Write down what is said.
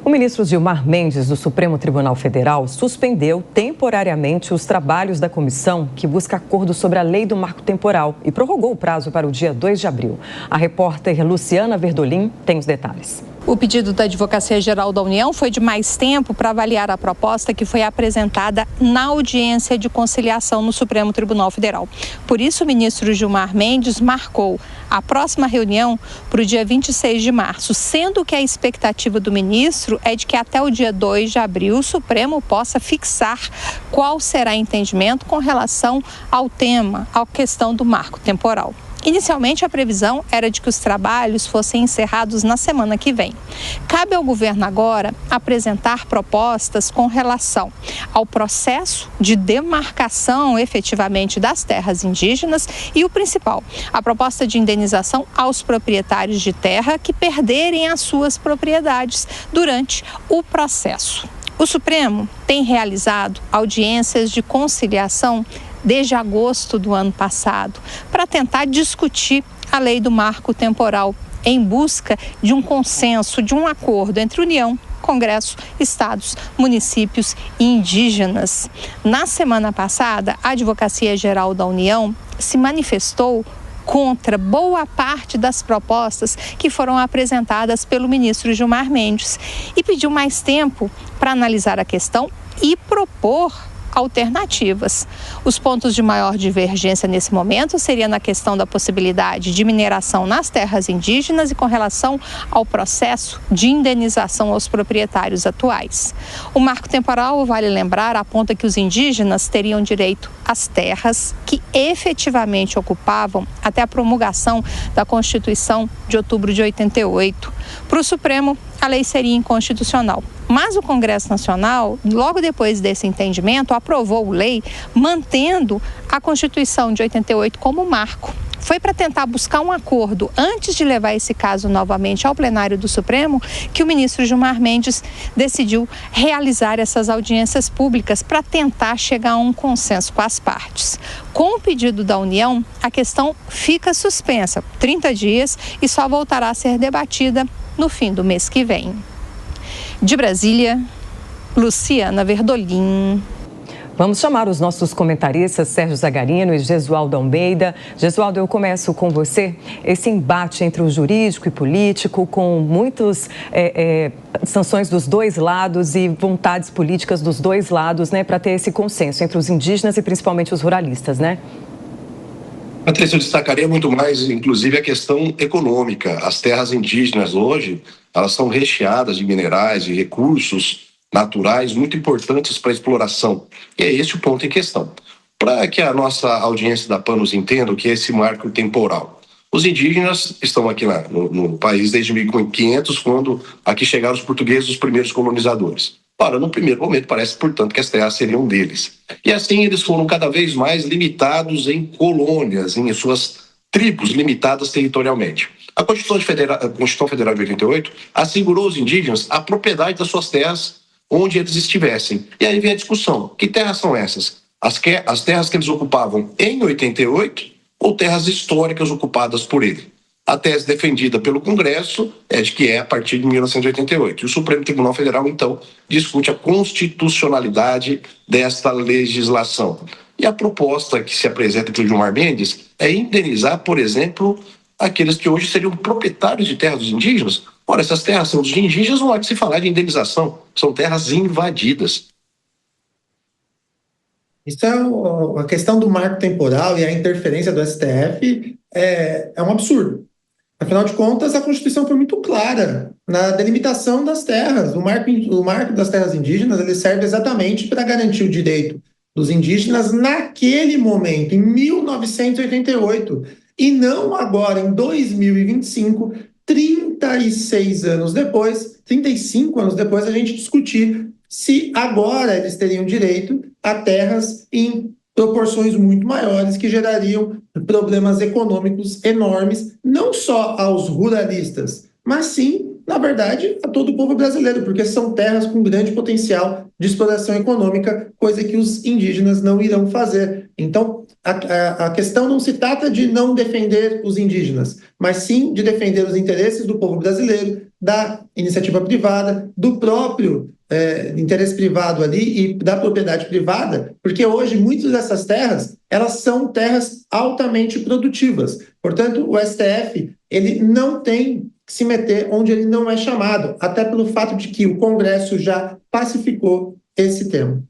O ministro Gilmar Mendes, do Supremo Tribunal Federal, suspendeu temporariamente os trabalhos da comissão que busca acordo sobre a lei do marco temporal e prorrogou o prazo para o dia 2 de abril. A repórter Luciana Verdolim tem os detalhes. O pedido da Advocacia-Geral da União foi de mais tempo para avaliar a proposta que foi apresentada na audiência de conciliação no Supremo Tribunal Federal. Por isso, o ministro Gilmar Mendes marcou a próxima reunião para o dia 26 de março, sendo que a expectativa do ministro é de que até o dia 2 de abril o Supremo possa fixar qual será o entendimento com relação ao tema, à questão do marco temporal. Inicialmente, a previsão era de que os trabalhos fossem encerrados na semana que vem. Cabe ao governo agora apresentar propostas com relação ao processo de demarcação efetivamente das terras indígenas e o principal, a proposta de indenização aos proprietários de terra que perderem as suas propriedades durante o processo. O Supremo tem realizado audiências de conciliação desde agosto do ano passado, para tentar discutir a lei do marco temporal em busca de um consenso, de um acordo entre União, Congresso, estados, municípios e indígenas. Na semana passada, a Advocacia-Geral da União se manifestou contra boa parte das propostas que foram apresentadas pelo ministro Gilmar Mendes e pediu mais tempo para analisar a questão e propor alternativas. Os pontos de maior divergência nesse momento seria na questão da possibilidade de mineração nas terras indígenas e com relação ao processo de indenização aos proprietários atuais. O marco temporal, vale lembrar, aponta que os indígenas teriam direito às terras que efetivamente ocupavam até a promulgação da Constituição de outubro de 88. Para o Supremo, a lei seria inconstitucional. Mas o Congresso Nacional, logo depois desse entendimento, aprovou lei mantendo a Constituição de 88 como marco. Foi para tentar buscar um acordo antes de levar esse caso novamente ao plenário do Supremo que o ministro Gilmar Mendes decidiu realizar essas audiências públicas para tentar chegar a um consenso com as partes. Com o pedido da União, a questão fica suspensa por 30 dias e só voltará a ser debatida no fim do mês que vem. De Brasília, Luciana Verdolim. Vamos chamar os nossos comentaristas Sérgio Zagarino e Gesualdo Almeida. Gesualdo, eu começo com você. Esse embate entre o jurídico e político, com muitas sanções dos dois lados e vontades políticas dos dois lados, né, para ter esse consenso entre os indígenas e principalmente os ruralistas, né? Patrícia, eu destacaria muito mais, inclusive, a questão econômica. As terras indígenas hoje, elas são recheadas de minerais e recursos naturais muito importantes para a exploração. E é esse o ponto em questão. Para que a nossa audiência da PAN nos entenda o que é esse marco temporal. Os indígenas estão aqui no país desde 1500, quando aqui chegaram os portugueses, os primeiros colonizadores. Ora, no primeiro momento, parece, portanto, que as terras seriam deles. E assim eles foram cada vez mais limitados em colônias, em suas tribos limitadas territorialmente. A Constituição Federal de 88 assegurou aos indígenas a propriedade das suas terras onde eles estivessem. E aí vem a discussão. Que terras são essas? As terras que eles ocupavam em 88 ou terras históricas ocupadas por ele? A tese defendida pelo Congresso é de que é a partir de 1988. E o Supremo Tribunal Federal, então, discute a constitucionalidade desta legislação. E a proposta que se apresenta pelo Gilmar Mendes é indenizar, por exemplo, aqueles que hoje seriam proprietários de terras dos indígenas. Ora, essas terras são dos indígenas, não há de se falar de indenização. São terras invadidas. Isso é a questão do marco temporal e a interferência do STF é um absurdo. Afinal de contas, a Constituição foi muito clara na delimitação das terras. O marco das terras indígenas ele serve exatamente para garantir o direito dos indígenas naquele momento, em 1988, e não agora, em 2025, 35 anos depois, a gente discutir se agora eles teriam direito a terras em proporções muito maiores que gerariam problemas econômicos enormes, não só aos ruralistas, mas sim na verdade, a todo o povo brasileiro, porque são terras com grande potencial de exploração econômica, coisa que os indígenas não irão fazer. Então, a questão não se trata de não defender os indígenas, mas sim de defender os interesses do povo brasileiro, da iniciativa privada, do próprio interesse privado ali e da propriedade privada, porque hoje muitas dessas terras, elas são terras altamente produtivas. Portanto, o STF, ele não tem que se meter onde ele não é chamado, até pelo fato de que o Congresso já pacificou esse tema.